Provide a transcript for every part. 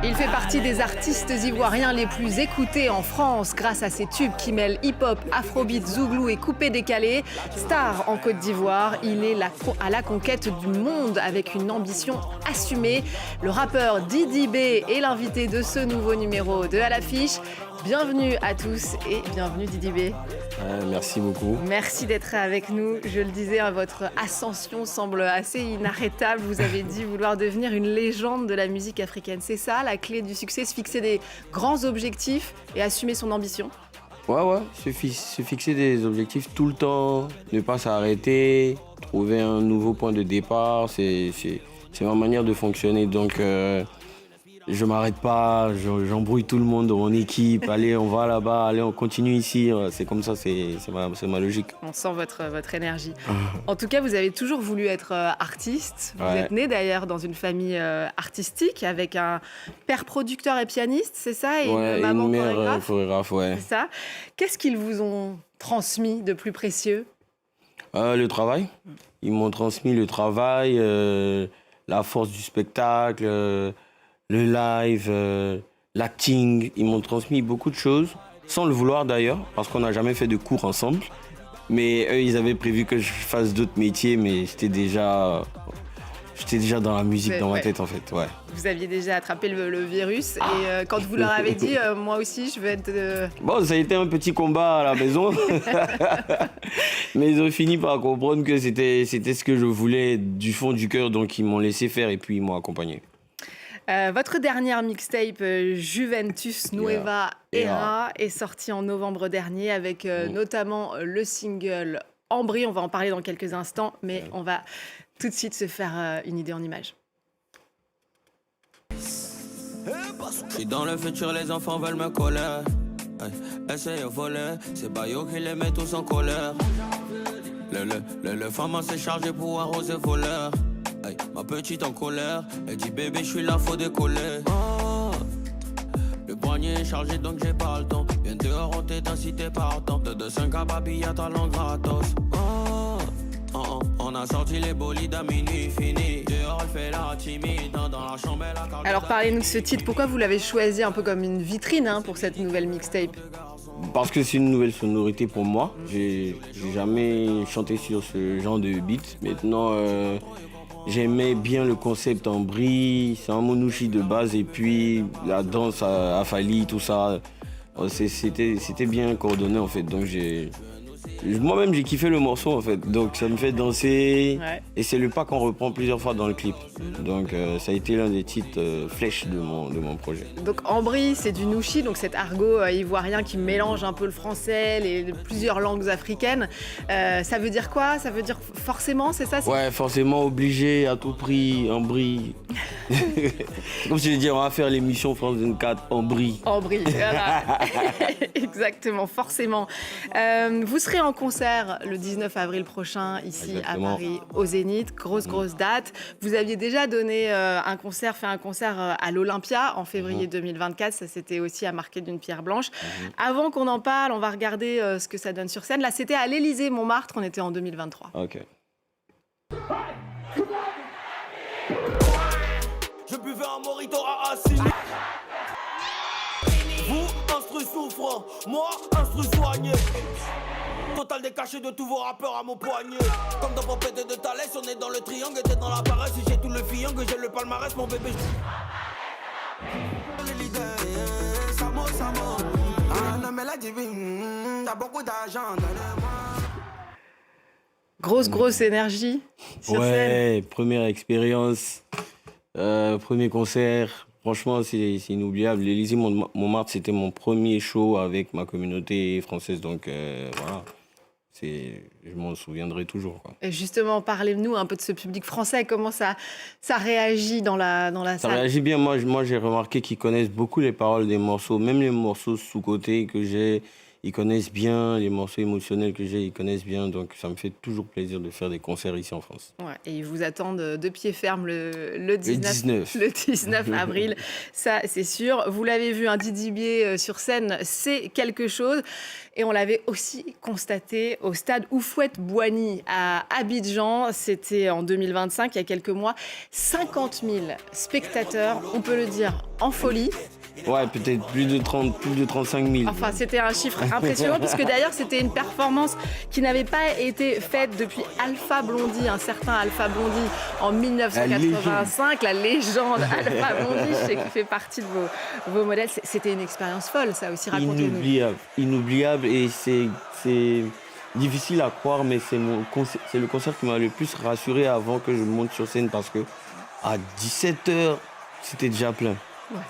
Il fait partie des artistes ivoiriens les plus écoutés en France grâce à ses tubes qui mêlent hip-hop, afrobeat, zouglou et coupé-décalé. Star en Côte d'Ivoire, il est à la conquête du monde avec une ambition assumée. Le rappeur Didi B est l'invité de ce nouveau numéro de À l'affiche. Bienvenue à tous et bienvenue Didi B. Merci beaucoup. Merci d'être avec nous. Je le disais, votre ascension semble assez inarrêtable. Vous avez dit vouloir devenir une légende de la musique africaine. C'est ça, la clé du succès, se fixer des grands objectifs et assumer son ambition? Ouais, se fixer des objectifs tout le temps, ne pas s'arrêter, trouver un nouveau point de départ, c'est ma manière de fonctionner. Donc, je m'arrête pas, j'embrouille tout le monde dans mon équipe. Allez, on va là-bas, allez, on continue ici. C'est comme ça, c'est ma logique. On sent votre énergie. En tout cas, vous avez toujours voulu être artiste. Vous êtes né d'ailleurs dans une famille artistique avec un père producteur et pianiste, c'est ça? Et une maman une mère chorégraphe, ouais. C'est ça. Qu'est-ce qu'ils vous ont transmis de plus précieux? Le travail. Ils m'ont transmis le travail, la force du spectacle, le live, l'acting. Ils m'ont transmis beaucoup de choses, sans le vouloir d'ailleurs, parce qu'on n'a jamais fait de cours ensemble. Mais eux, ils avaient prévu que je fasse d'autres métiers, mais j'étais déjà dans la musique, dans ma tête en fait. Ouais. Vous aviez déjà attrapé le virus et quand vous leur avez dit « moi aussi, je veux être… Bon, ça a été un petit combat à la maison. Mais ils ont fini par comprendre que c'était ce que je voulais du fond du cœur, donc ils m'ont laissé faire et puis ils m'ont accompagné. Votre dernière mixtape, Juventus Nueva Era, est sortie en novembre dernier avec notamment le single Ambry. On va en parler dans quelques instants, mais on va tout de suite se faire une idée en images. Je suis dans le futur, les enfants veulent me coller. Essaye de voler, c'est Bayo qui les met tous en colère. Le femme s'est chargé pour arroser voleur. Hey, ma petite en colère, elle dit bébé je suis là, faut décoller. Oh, le poignet est chargé donc j'ai pas le temps. Viens dehors on t'éteint si t'es partant. De 5 à babi y'a ta langue gratos. On a sorti les bolides à minuit fini. Dehors elle fait la timide, dans la chambre elle a… Alors parlez-nous de ce titre, pourquoi vous l'avez choisi un peu comme une vitrine pour cette nouvelle mixtape? Parce que c'est une nouvelle sonorité pour moi. J'ai jamais chanté sur ce genre de beat. Maintenant, j'aimais bien le concept Ambry, c'est un monouchi de base et puis la danse à Fali, tout ça, c'était bien coordonné en fait. Donc moi-même j'ai kiffé le morceau en fait, donc ça me fait danser et c'est le pas qu'on reprend plusieurs fois dans le clip. Donc ça a été l'un des titres flèches de mon projet. Donc Ambry, c'est du nouchi, donc cet argot ivoirien qui mélange un peu le français, plusieurs langues africaines. Ça veut dire quoi? Ça veut dire forcément, c'est ça? Ouais, forcément, obligé, à tout prix, Ambry. C'est comme si je disais, on va faire l'émission France 24, Ambry. Ambry, voilà. Exactement, forcément. Vous serez en concert le 19 avril prochain, ici à Paris, au Zénith. Grosse date. Vous aviez déjà donné fait un concert à l'Olympia en février 2024. Ça, c'était aussi à marquer d'une pierre blanche. Avant qu'on en parle, on va regarder ce que ça donne sur scène. Là, c'était à l'Élysée-Montmartre. On était en 2023. Ok. Je buvais un mojito à assis. Vous, instru souffrant, moi, instru soigné. Total décaché de tous vos rappeurs à mon poignet. Comme dans Popette de Thalès, on est dans le triangle, t'es dans la paresse. Si j'ai tout le fillon, que j'ai le palmarès, mon bébé. Le leader, Samo. Ah non, mais la divine, t'as beaucoup d'argent, donnez-moi. Grosse énergie sur scène. Première expérience, premier concert. Franchement, c'est inoubliable. L'Élysée Montmartre, c'était mon premier show avec ma communauté française. Donc voilà, je m'en souviendrai toujours, quoi. Et justement, parlez-nous un peu de ce public français. Comment ça réagit dans la salle? Ça réagit bien. Moi j'ai remarqué qu'ils connaissent beaucoup les paroles des morceaux. Même les morceaux sous-côté que j'ai, ils connaissent bien les morceaux émotionnels que j'ai, ils connaissent bien, donc ça me fait toujours plaisir de faire des concerts ici en France. Ouais, et ils vous attendent de pied ferme le 19. le 19 avril, ça c'est sûr. Vous l'avez vu, un Didi B sur scène, c'est quelque chose. Et on l'avait aussi constaté au stade Houphouët-Boigny à Abidjan. C'était en 2025, il y a quelques mois. 50 000 spectateurs, on peut le dire, en folie. Ouais, peut-être plus de 35 000. Enfin, c'était un chiffre impressionnant, puisque d'ailleurs, c'était une performance qui n'avait pas été faite depuis Alpha Blondy, un certain Alpha Blondy, en 1985. La légende Alpha Blondy, je sais qu'il fait partie de vos modèles. C'était une expérience folle, ça aussi, racontez-nous. Inoubliable, et c'est difficile à croire, mais c'est le concert qui m'a le plus rassuré avant que je monte sur scène, parce que à 17h, c'était déjà plein. Ouais.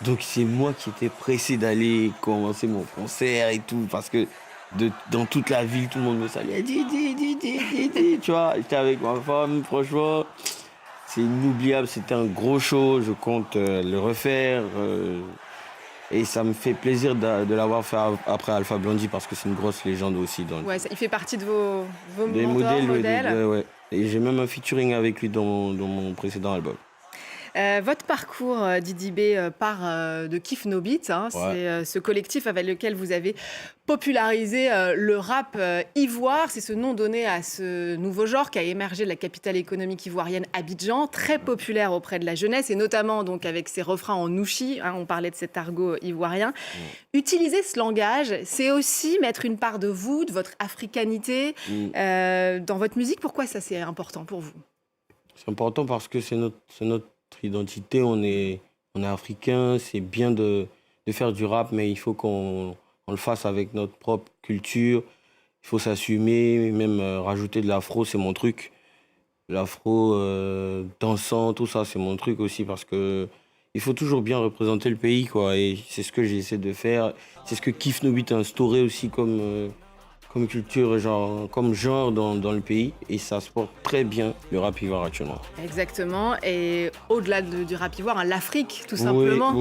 Donc c'est moi qui étais pressé d'aller commencer mon concert et tout, parce que dans toute la ville, tout le monde me saluait. Didi, tu vois, j'étais avec ma femme, franchement, c'est inoubliable, c'était un gros show, je compte le refaire. Et ça me fait plaisir de l'avoir fait après Alpha Blondy, parce que c'est une grosse légende aussi. Ouais, il fait partie de vos des modèles. Ouais. Et j'ai même un featuring avec lui dans mon précédent album. Votre parcours, Didi B, part de Kiff No Beat. Hein, ouais. C'est ce collectif avec lequel vous avez popularisé le rap ivoire. C'est ce nom donné à ce nouveau genre qui a émergé de la capitale économique ivoirienne, Abidjan, très populaire auprès de la jeunesse, et notamment donc avec ses refrains en nouchi. Hein, on parlait de cet argot ivoirien. Utiliser ce langage, c'est aussi mettre une part de vous, de votre africanité dans votre musique. Pourquoi ça, c'est important pour vous ? C'est important parce que c'est notre identité, on est africain, c'est bien de faire du rap, mais il faut qu'on le fasse avec notre propre culture, il faut s'assumer, même rajouter de l'afro, c'est mon truc. L'afro dansant, tout ça, c'est mon truc aussi, parce que il faut toujours bien représenter le pays, quoi, et c'est ce que j'essaie de faire, c'est ce que Kiff No Beat a instauré aussi comme culture, comme genre dans le pays, et ça se porte très bien, le rap ivoire actuellement. Exactement, et au-delà du rap ivoire, hein, l'Afrique tout simplement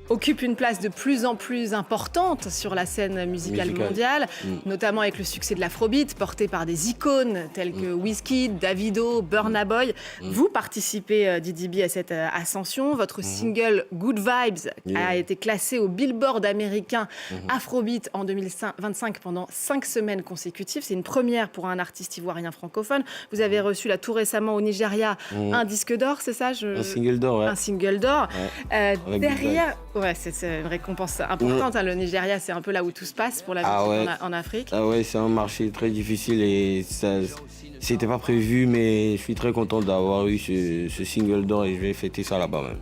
occupe une place de plus en plus importante sur la scène musicale mondiale, notamment avec le succès de l'afrobeat porté par des icônes telles que Wizkid, Davido, Burna Boy. Vous participez, Didi B, à cette ascension. Votre single Good Vibes a été classé au Billboard américain Afrobeat en 2025 pendant 5 semaines consécutives. C'est une première pour un artiste ivoirien francophone. Vous avez reçu là tout récemment au Nigeria un disque d'or, c'est ça ? Un single d'or, ouais. Un single d'or. Ouais. Derrière, Ouais, c'est une récompense importante. Hein. Le Nigeria, c'est un peu là où tout se passe pour la musique en Afrique. Ah ouais, c'est un marché très difficile et ça, c'était pas prévu, mais je suis très content d'avoir eu ce single d'or et je vais fêter ça là-bas même.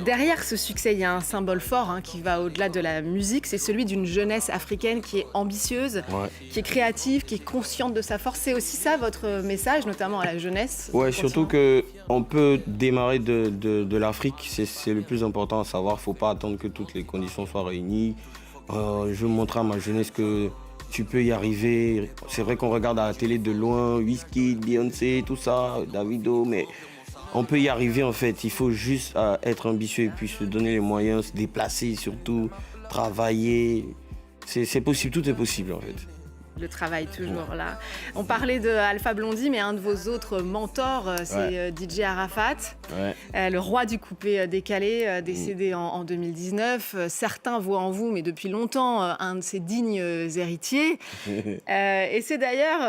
Derrière ce succès, il y a un symbole fort qui va au-delà de la musique. C'est celui d'une jeunesse africaine qui est ambitieuse, qui est créative, qui est consciente de sa force. C'est aussi ça votre message, notamment à la jeunesse. Ouais, surtout qu'on peut démarrer de l'Afrique. C'est le plus important à savoir. Faut pas attendre que toutes les conditions soient réunies. Je veux montrer à ma jeunesse que tu peux y arriver. C'est vrai qu'on regarde à la télé de loin, Wizkid, Beyoncé, tout ça, Davido, mais on peut y arriver en fait. Il faut juste être ambitieux et puis se donner les moyens, se déplacer surtout, travailler. C'est possible, tout est possible en fait. Le travail toujours là. On parlait de Alpha Blondy, mais un de vos autres mentors, c'est DJ Arafat, le roi du coupé décalé, décédé en 2019. Certains voient en vous, mais depuis longtemps, un de ses dignes héritiers. Et c'est d'ailleurs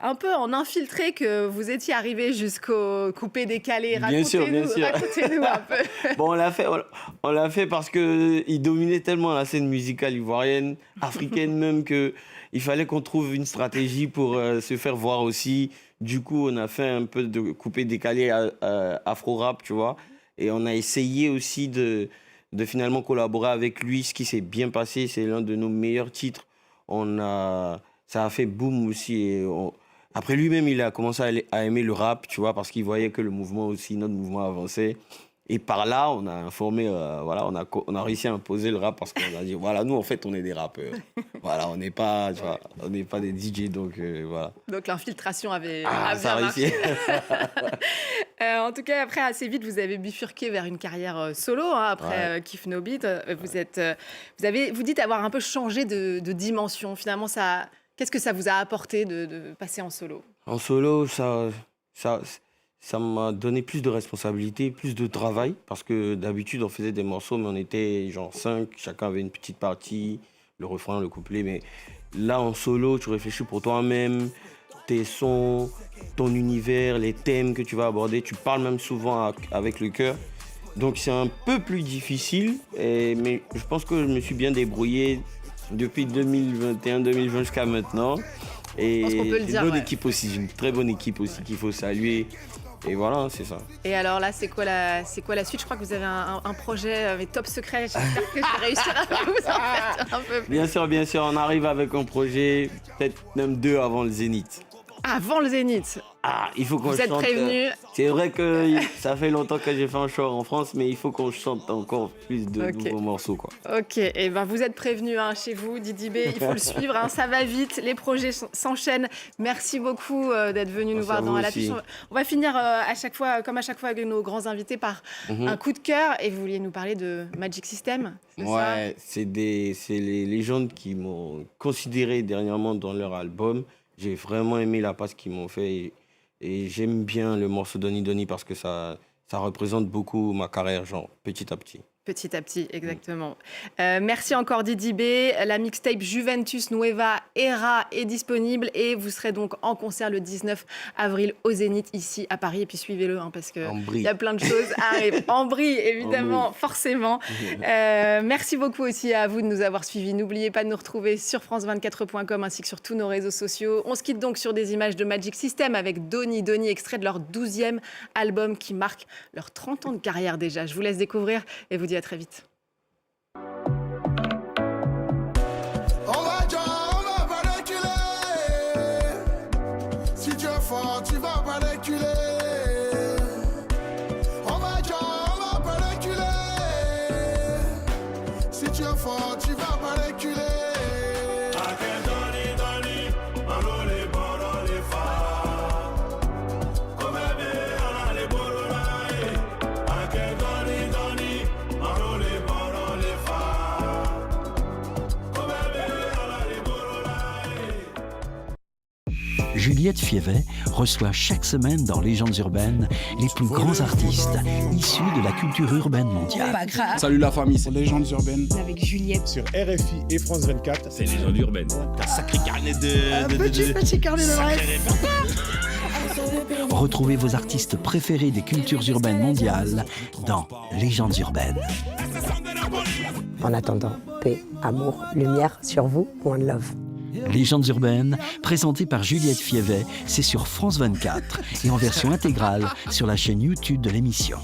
un peu en infiltré que vous étiez arrivé jusqu'au coupé décalé. Racontez-nous un peu. Bon, on l'a fait parce qu'il dominait tellement la scène musicale ivoirienne, africaine même, que il fallait qu'on trouve une stratégie pour se faire voir aussi. Du coup, on a fait un peu de coupé décalé afro-rap, tu vois. Et on a essayé aussi de finalement collaborer avec lui, ce qui s'est bien passé. C'est l'un de nos meilleurs titres. Ça a fait boom aussi. Et après, lui-même, il a commencé à aimer le rap, tu vois, parce qu'il voyait que notre mouvement avançait. Et par là, on a informé, on a réussi à imposer le rap parce qu'on a dit, voilà, nous, en fait, on est des rappeurs. Voilà, on n'est pas des DJ, donc voilà. Donc l'infiltration avait ça marché. En tout cas, après, assez vite, vous avez bifurqué vers une carrière solo, hein, après Kiff No Beat. Vous dites avoir un peu changé de dimension. Finalement, qu'est-ce que ça vous a apporté de passer en solo? En solo, ça m'a donné plus de responsabilités, plus de travail, parce que d'habitude, on faisait des morceaux, mais on était genre 5, chacun avait une petite partie, le refrain, le couplet. Mais là, en solo, tu réfléchis pour toi-même, tes sons, ton univers, les thèmes que tu vas aborder. Tu parles même souvent avec le cœur. Donc, c'est un peu plus difficile, mais je pense que je me suis bien débrouillé depuis 2021-2020 jusqu'à maintenant. Et Je pense qu'on peut le dire, une bonne ouais. équipe aussi, une très bonne équipe aussi qu'il faut saluer. Et voilà, c'est ça. Et alors là, c'est quoi la suite? Je crois que vous avez un projet mais top secret. J'espère que je vais réussir à vous en faire un peu plus. Bien sûr, on arrive avec un projet, peut-être même 2 avant le Zénith. Avant le Zénith. Il faut qu'on Vous chante. êtes prévenus. C'est vrai que ça fait longtemps que j'ai fait un show en France, mais il faut qu'on chante encore plus de nouveaux morceaux, quoi. Ok, et ben vous êtes prévenus chez vous, Didi B, il faut le suivre, ça va vite, les projets s'enchaînent. Merci beaucoup d'être venu nous voir dans À l'affiche. On va finir à chaque fois, comme à chaque fois avec nos grands invités, par un coup de cœur. Et vous vouliez nous parler de Magic System, c'est ça? Ouais, c'est les légendes qui m'ont considéré dernièrement dans leur album. J'ai vraiment aimé la passe qu'ils m'ont fait et j'aime bien le morceau Donny Donny parce que ça représente beaucoup ma carrière, genre petit à petit. Petit à petit, exactement. Merci encore Didi B. La mixtape Juventus Nueva Era est disponible et vous serez donc en concert le 19 avril au Zénith ici à Paris. Et puis suivez-le parce que il y a plein de choses à arriver. En Brie, évidemment, forcément. Merci beaucoup aussi à vous de nous avoir suivis. N'oubliez pas de nous retrouver sur france24.com ainsi que sur tous nos réseaux sociaux. On se quitte donc sur des images de Magic System avec Donny Donny, extrait de leur 12e album qui marque leurs 30 ans de carrière déjà. Je vous laisse découvrir et vous dis à très vite. On va pas reculer. Si tu es fort, tu vas pas reculer. On va pas reculer. Si tu es fort, tu vas pas reculer. Juliette Fievet reçoit chaque semaine dans Légendes urbaines les plus grands artistes issus de la culture urbaine mondiale. Salut la famille, c'est Légendes urbaines avec Juliette sur RFI et France 24. C'est Légendes urbaines. T'as un sacré carnet de... petit carnet de rêve. Retrouvez vos artistes préférés des cultures urbaines mondiales dans Légendes urbaines. En attendant, paix, amour, lumière sur vous, one love. Légendes urbaines, présentées par Juliette Fievet, c'est sur France 24 et en version intégrale sur la chaîne YouTube de l'émission.